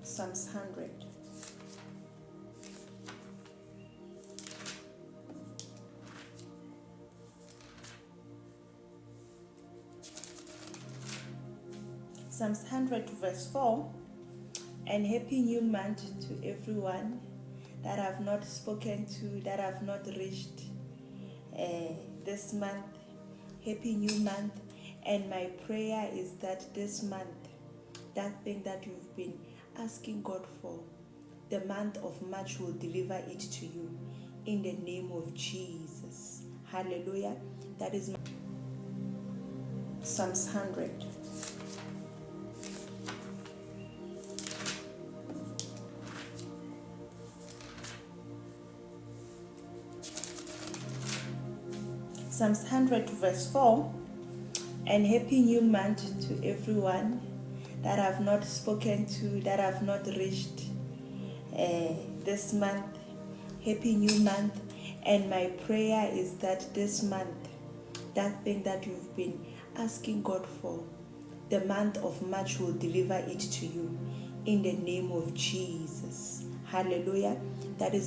Psalms 100. Psalms 100 verse 4. And happy new month to everyone that I've not spoken to, that I've not reached this month. Happy new month. And my prayer is that this month, that thing that you've been asking God for, the month of March will deliver it to you in the name of Jesus. Hallelujah. That is my Psalms 100. Psalms 100 verse 4. And happy new month to everyone that I've not spoken to, that I've not reached this month. Happy new month. And my prayer is that this month, that thing that you've been asking God for, the month of March will deliver it to you in the name of Jesus. Hallelujah. That is my